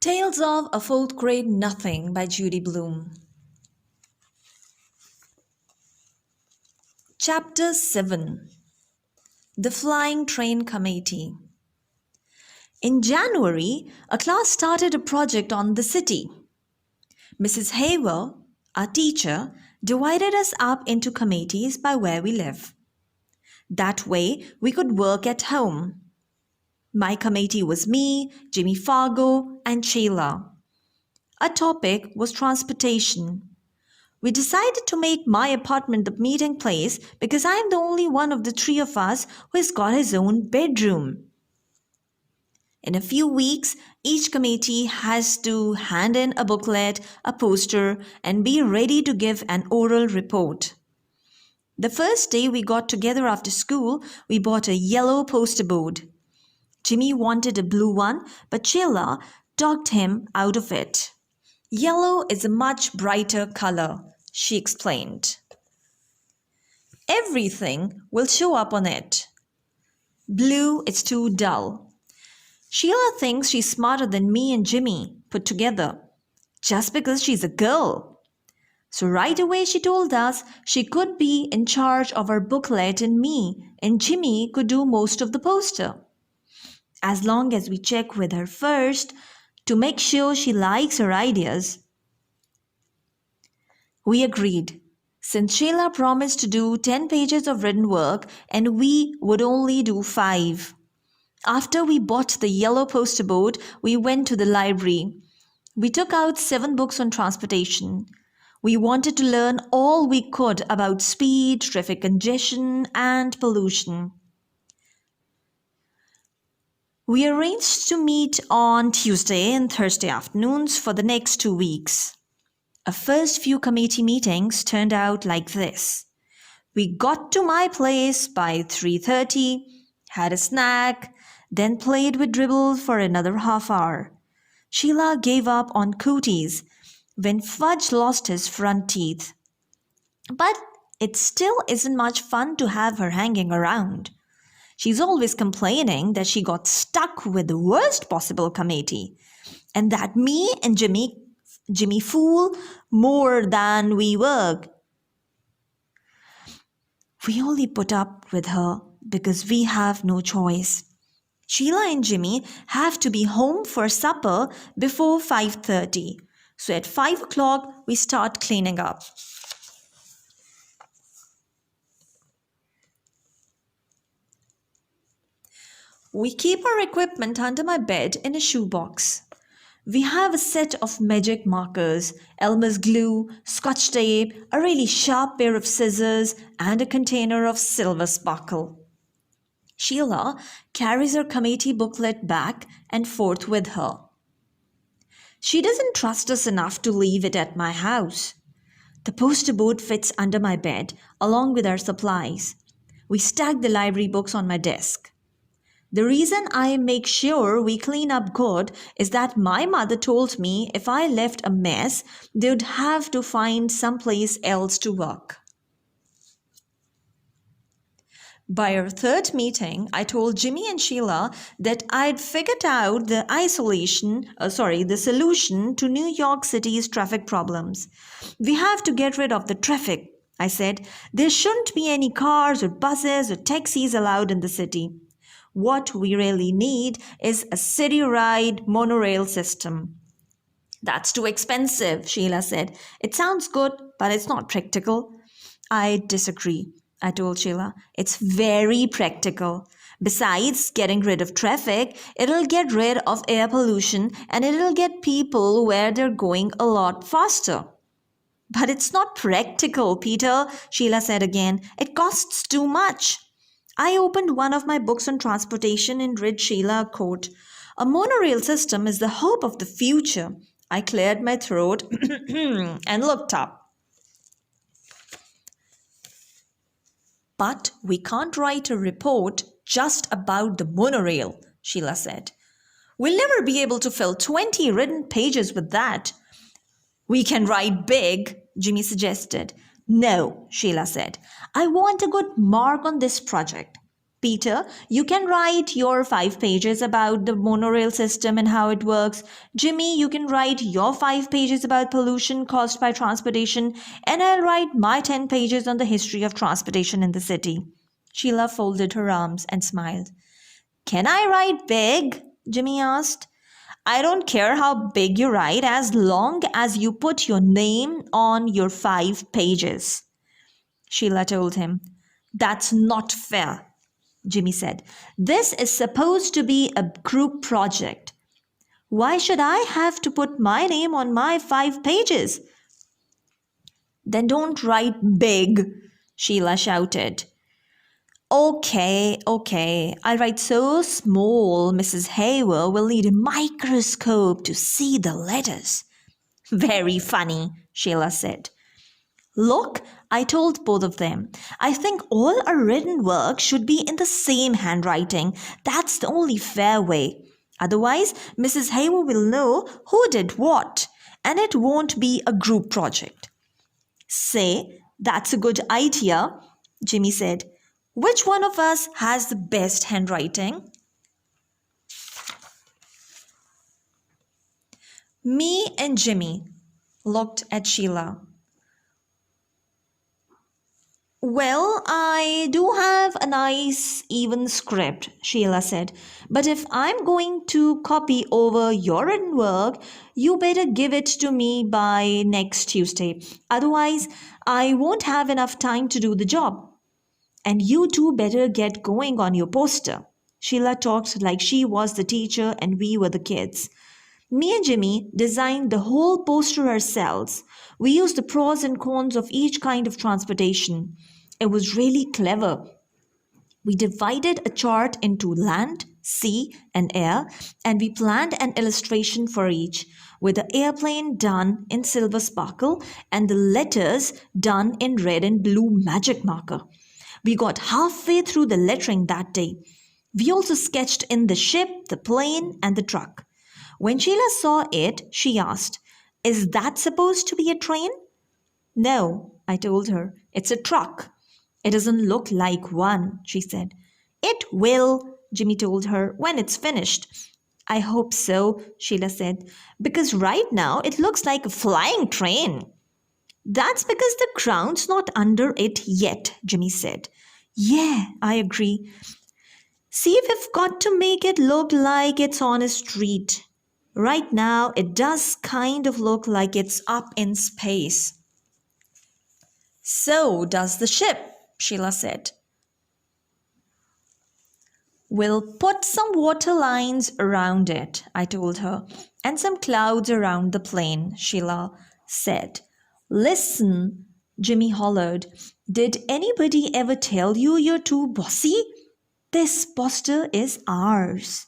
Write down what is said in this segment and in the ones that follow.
Tales of a Fourth Grade Nothing by Judy Blume. Chapter 7. The Flying Train Committee. In January, a class started a project on the city. Mrs. Haver, our teacher, divided us up into committees by where we live. That way, we could work at home. My committee was me, Jimmy Fargo, and Sheila. Our topic was transportation. We decided to make my apartment the meeting place because I am the only one of the three of us who has got his own bedroom. In a few weeks, each committee has to hand in a booklet, a poster, and be ready to give an oral report. The first day we got together after school, we bought a yellow poster board. Jimmy wanted a blue one, but Sheila talked him out of it. Yellow is a much brighter color, she explained. Everything will show up on it. Blue is too dull. Sheila thinks she's smarter than me and Jimmy put together, just because she's a girl. So right away she told us she could be in charge of our booklet and Jimmy could do most of the poster. As long as we check with her first to make sure she likes her ideas. We agreed, since Sheila promised to do 10 pages of written work and we would only do 5. After we bought the yellow poster board, we went to the library. We took out 7 books on transportation. We wanted to learn all we could about speed, traffic congestion, and pollution. We arranged to meet on Tuesday and Thursday afternoons for the next 2 weeks. Our first few committee meetings turned out like this. We got to my place by 3:30, had a snack, then played with dribble for another half hour. Sheila gave up on cooties when Fudge lost his front teeth. But it still isn't much fun to have her hanging around. She's always complaining that she got stuck with the worst possible committee and that me and Jimmy fool more than we work. We only put up with her because we have no choice. Sheila and Jimmy have to be home for supper before 5:30. So at 5 o'clock, we start cleaning up. We keep our equipment under my bed in a shoebox. We have a set of magic markers, Elmer's glue, scotch tape, a really sharp pair of scissors, and a container of silver sparkle. Sheila carries her committee booklet back and forth with her. She doesn't trust us enough to leave it at my house. The poster board fits under my bed along with our supplies. We stack the library books on my desk. The reason I make sure we clean up good is that my mother told me if I left a mess, they'd have to find someplace else to work. By our third meeting, I told Jimmy and Sheila that I'd figured out the solution to New York City's traffic problems. We have to get rid of the traffic, I said. There shouldn't be any cars or buses or taxis allowed in the city. What we really need is a city-wide monorail system. That's too expensive, Sheila said. It sounds good, but it's not practical. I disagree, I told Sheila. It's very practical. Besides getting rid of traffic, it'll get rid of air pollution and it'll get people where they're going a lot faster. But it's not practical, Peter, Sheila said again. It costs too much. I opened one of my books on transportation and read Sheila a quote. A monorail system is the hope of the future. I cleared my throat and looked up. But we can't write a report just about the monorail, Sheila said. We'll never be able to fill 20 written pages with that. We can write big, Jimmy suggested. No, Sheila said. I want a good mark on this project. Peter, you can write your 5 pages about the monorail system and how it works. Jimmy, you can write your 5 pages about pollution caused by transportation, and I'll write my 10 pages on the history of transportation in the city. Sheila folded her arms and smiled. Can I write big? Jimmy asked. I don't care how big you write as long as you put your name on your 5 pages. Sheila told him. That's not fair, Jimmy said. This is supposed to be a group project. Why should I have to put my name on my 5 pages? Then don't write big, Sheila shouted. Okay, I'll write so small Mrs. Haver will need a microscope to see the letters. Very funny, Sheila said. Look, I told both of them. I think all our written work should be in the same handwriting. That's the only fair way. Otherwise, Mrs. Haver will know who did what, and it won't be a group project. Say, that's a good idea, Jimmy said. Which one of us has the best handwriting? Me and Jimmy looked at Sheila. Well, I do have a nice even script, Sheila said. But if I'm going to copy over your written work, you better give it to me by next Tuesday. Otherwise, I won't have enough time to do the job. And you two better get going on your poster. Sheila talked like she was the teacher and we were the kids. Me and Jimmy designed the whole poster ourselves. We used the pros and cons of each kind of transportation. It was really clever. We divided a chart into land, sea, and air, and we planned an illustration for each, with the airplane done in silver sparkle and the letters done in red and blue magic marker. We got halfway through the lettering that day. We also sketched in the ship, the plane, and the truck. When Sheila saw it, she asked, Is that supposed to be a train? No, I told her. It's a truck. It doesn't look like one, she said. It will, Jimmy told her, when it's finished. I hope so, Sheila said, because right now it looks like a flying train. That's because the crown's not under it yet, Jimmy said. Yeah, I agree. See if we've got to make it look like it's on a street. Right now, it does kind of look like it's up in space. So does the ship, Sheila said. We'll put some water lines around it, I told her, and some clouds around the plane, Sheila said. Listen, Jimmy hollered. Did anybody ever tell you you're too bossy? This poster is ours.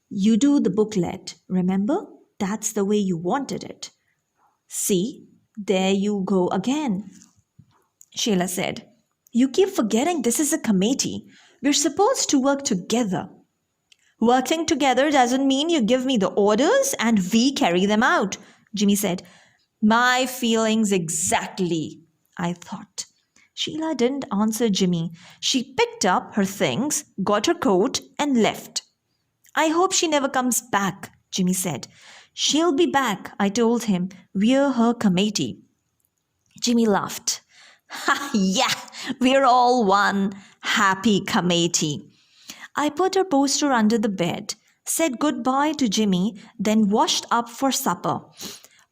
You do the booklet, remember? That's the way you wanted it. See, there you go again, Sheila said. You keep forgetting this is a committee. We're supposed to work together. Working together doesn't mean you give me the orders and we carry them out, Jimmy said. My feelings exactly, I thought. Sheila didn't answer Jimmy. She picked up her things, got her coat, and left. I hope she never comes back, Jimmy said. She'll be back, I told him. We're her committee. Jimmy laughed. Ha, yeah, we're all one happy committee. I put her poster under the bed, said goodbye to Jimmy, then washed up for supper.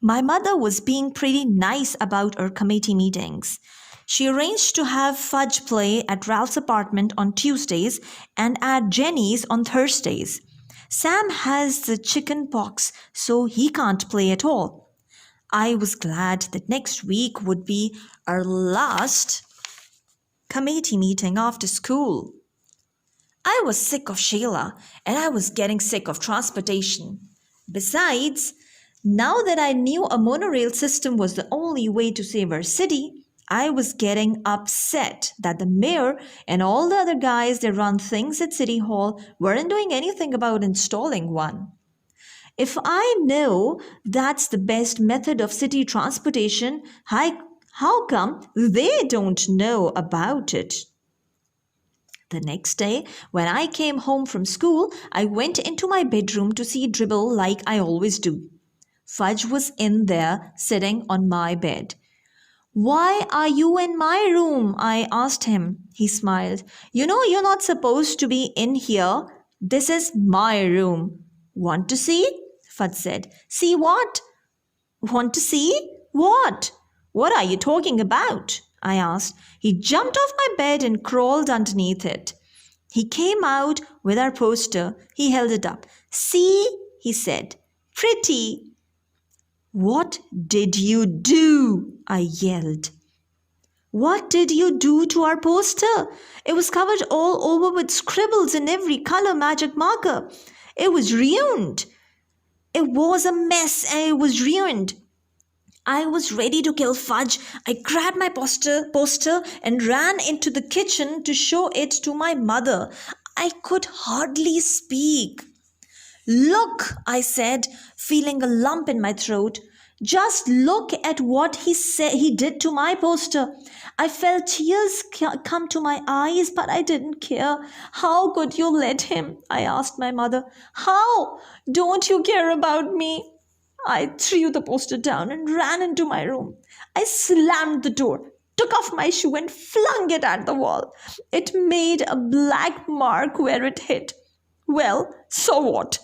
My mother was being pretty nice about our committee meetings. She arranged to have Fudge play at Ralph's apartment on Tuesdays and at Jenny's on Thursdays. Sam has the chicken pox, so he can't play at all. I was glad that next week would be our last committee meeting after school. I was sick of Sheila and I was getting sick of transportation. Besides, now that I knew a monorail system was the only way to save our city, I was getting upset that the mayor and all the other guys that run things at City Hall weren't doing anything about installing one. If I know that's the best method of city transportation, how come they don't know about it? The next day, when I came home from school, I went into my bedroom to see Dribble like I always do. Fudge was in there, sitting on my bed. Why are you in my room? I asked him. He smiled. You know, you're not supposed to be in here. This is my room. Want to see? Fudge said. See what? Want to see? What? What are you talking about? I asked. He jumped off my bed and crawled underneath it. He came out with our poster. He held it up. See, he said. Pretty. What did you do? I yelled. What did you do to our poster? It was covered all over with scribbles in every color magic marker. It was ruined. It was a mess and it was ruined. I was ready to kill Fudge. I grabbed my poster and ran into the kitchen to show it to my mother. I could hardly speak. Look, I said, feeling a lump in my throat. Just look at what he did to my poster. I felt tears come to my eyes, but I didn't care. How could you let him? I asked my mother. How? Don't you care about me? I threw the poster down and ran into my room. I slammed the door, took off my shoe and flung it at the wall. It made a black mark where it hit. Well, so what?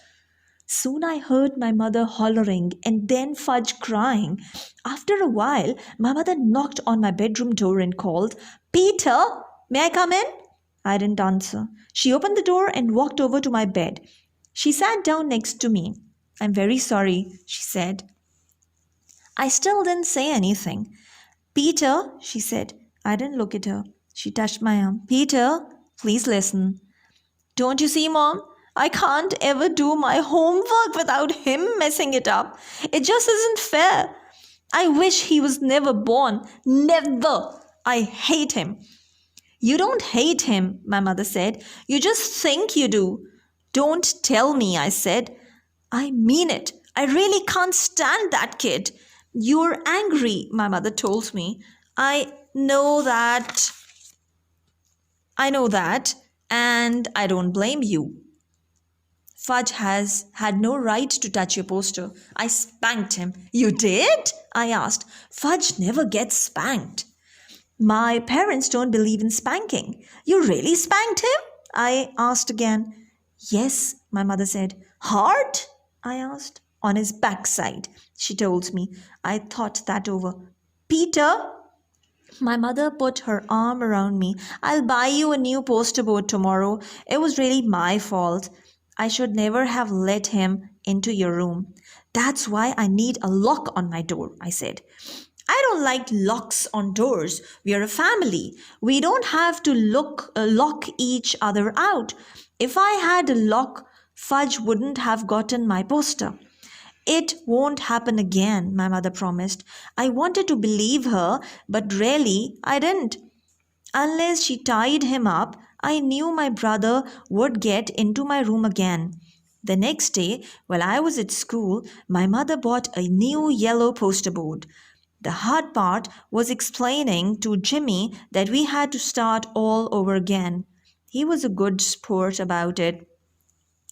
Soon I heard my mother hollering and then Fudge crying. After a while, my mother knocked on my bedroom door and called, Peter, may I come in? I didn't answer. She opened the door and walked over to my bed. She sat down next to me. I'm very sorry, she said. I still didn't say anything. Peter, she said. I didn't look at her. She touched my arm. Peter, please listen. Don't you see, Mom? I can't ever do my homework without him messing it up. It just isn't fair. I wish he was never born. Never. I hate him. You don't hate him, my mother said. You just think you do. Don't tell me, I said. I mean it. I really can't stand that kid. You're angry, my mother told me. I know that, and I don't blame you. Fudge has had no right to touch your poster. I spanked him. You did? I asked. Fudge never gets spanked. My parents don't believe in spanking. You really spanked him? I asked again. Yes, my mother said. Hard? I asked. On his backside, she told me. I thought that over. Peter? My mother put her arm around me. I'll buy you a new poster board tomorrow. It was really my fault. I should never have let him into your room. That's why I need a lock on my door, I said. I don't like locks on doors. We are a family. We don't have to lock each other out. If I had a lock, Fudge wouldn't have gotten my poster. It won't happen again, my mother promised. I wanted to believe her, but really I didn't. Unless she tied him up, I knew my brother would get into my room again. The next day, while I was at school, my mother bought a new yellow poster board. The hard part was explaining to Jimmy that we had to start all over again. He was a good sport about it.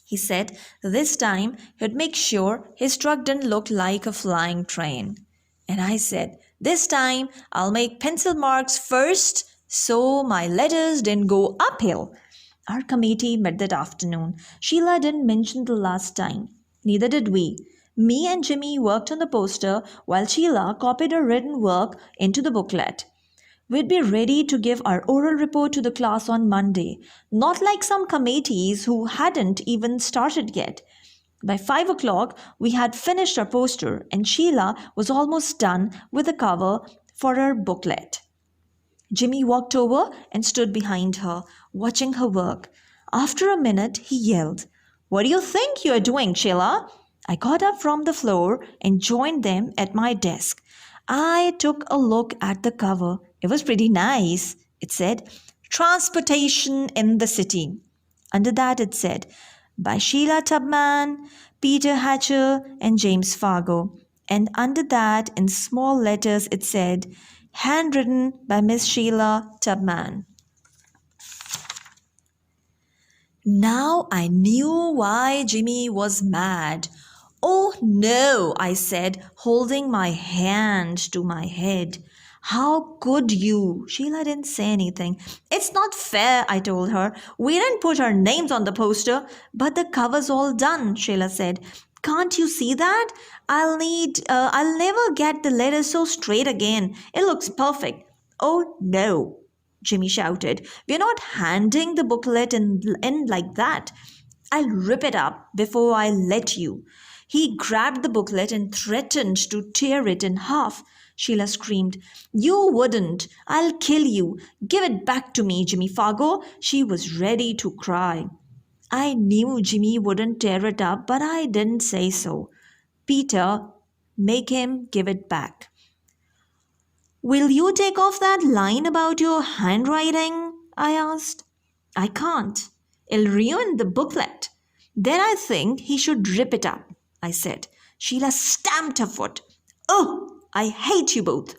He said this time he'd make sure his truck didn't look like a flying train. And I said, this time I'll make pencil marks first so my letters didn't go uphill. Our committee met that afternoon. Sheila didn't mention the last time. Neither did we. Me and Jimmy worked on the poster while Sheila copied her written work into the booklet. We'd be ready to give our oral report to the class on Monday, not like some committees who hadn't even started yet. By 5 o'clock, we had finished our poster and Sheila was almost done with the cover for her booklet. Jimmy walked over and stood behind her, watching her work. After a minute, he yelled, What do you think you're doing, Sheila? I got up from the floor and joined them at my desk. I took a look at the cover. It was pretty nice. It said, Transportation in the City. Under that it said, by Sheila Tubman, Peter Hatcher, and James Fargo. And under that, in small letters, it said, handwritten by Miss Sheila Tubman. Now I knew why Jimmy was mad. Oh no, I said, holding my hand to my head. How could you? Sheila didn't say anything. It's not fair, I told her. We didn't put our names on the poster, but the cover's all done, Sheila said. Can't you see that? I'll never get the letters so straight again. It looks perfect. Oh no, Jimmy shouted. We're not handing the booklet in like that. I'll rip it up before I let you. He grabbed the booklet and threatened to tear it in half. Sheila screamed. You wouldn't. I'll kill you. Give it back to me, Jimmy Fargo. She was ready to cry. I knew Jimmy wouldn't tear it up, but I didn't say so. Peter, make him give it back. Will you take off that line about your handwriting? I asked. I can't. It'll ruin the booklet. Then I think he should rip it up, I said. Sheila stamped her foot. Oh, I hate you both.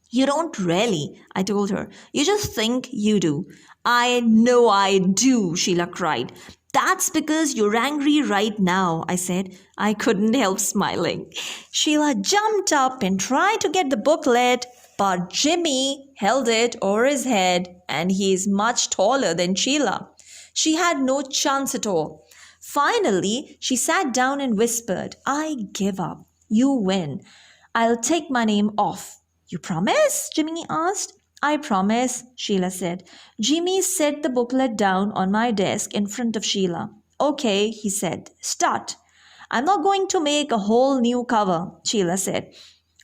You don't really, I told her. You just think you do. I know I do, Sheila cried. That's because you're angry right now, I said. I couldn't help smiling. Sheila jumped up and tried to get the booklet, but Jimmy held it over his head, and he is much taller than Sheila. She had no chance at all. Finally, she sat down and whispered, I give up. You win. I'll take my name off. You promise? Jimmy asked. I promise, Sheila said. Jimmy set the booklet down on my desk in front of Sheila. Okay, he said. Start. I'm not going to make a whole new cover, Sheila said.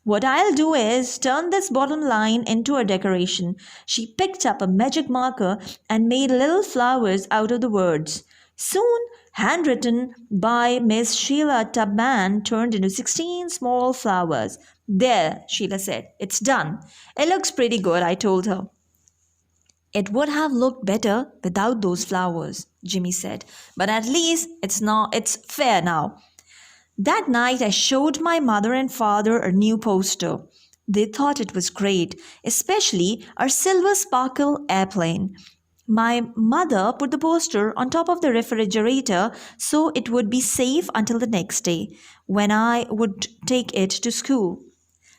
What I'll do is turn this bottom line into a decoration. She picked up a magic marker and made little flowers out of the words. Soon, handwritten by Miss Sheila Tubman turned into 16 small flowers. There, Sheila said. It's done. It looks pretty good, I told her. It would have looked better without those flowers, Jimmy said. But at least it's fair now. That night I showed my mother and father a new poster. They thought it was great, especially our silver sparkle airplane. My mother put the poster on top of the refrigerator so it would be safe until the next day, when I would take it to school.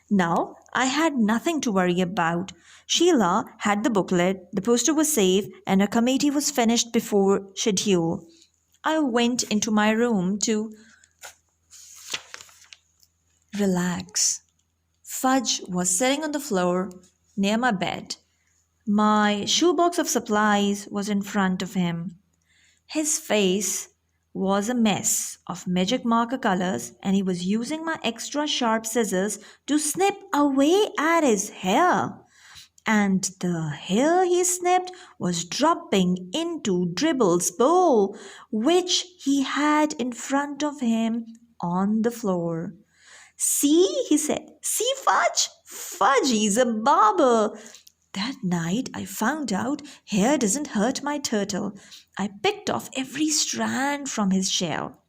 Now I had nothing to worry about. Sheila had the booklet, the poster was safe, and her committee was finished before schedule. I went into my room to relax. Fudge was sitting on the floor near my bed. My shoebox of supplies was in front of him. His face was a mess of magic marker colors, and he was using my extra sharp scissors to snip away at his hair. And the hair he snipped was dropping into Dribble's bowl, which he had in front of him on the floor. See, he said, see, Fudge? Fudgy's a barber. That night I found out hair doesn't hurt my turtle. I picked off every strand from his shell.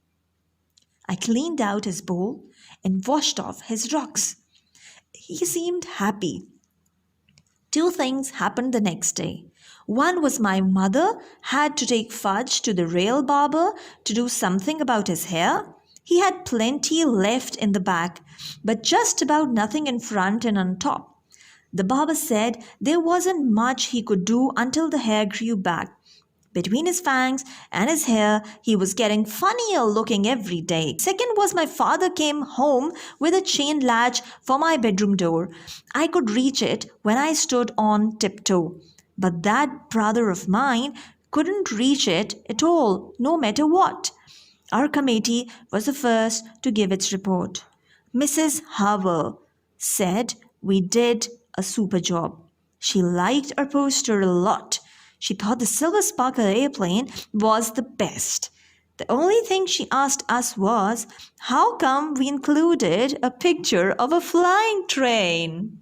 I cleaned out his bowl and washed off his rocks. He seemed happy. Two things happened the next day. One was my mother had to take Fudge to the real barber to do something about his hair. He had plenty left in the back, but just about nothing in front and on top. The barber said there wasn't much he could do until the hair grew back. Between his fangs and his hair, he was getting funnier looking every day. Second was my father came home with a chain latch for my bedroom door. I could reach it when I stood on tiptoe. But that brother of mine couldn't reach it at all, no matter what. Our committee was the first to give its report. Mrs. Harver said we did a super job. She liked our poster a lot. She thought the silver sparkle airplane was the best. The only thing she asked us was, how come we included a picture of a flying train?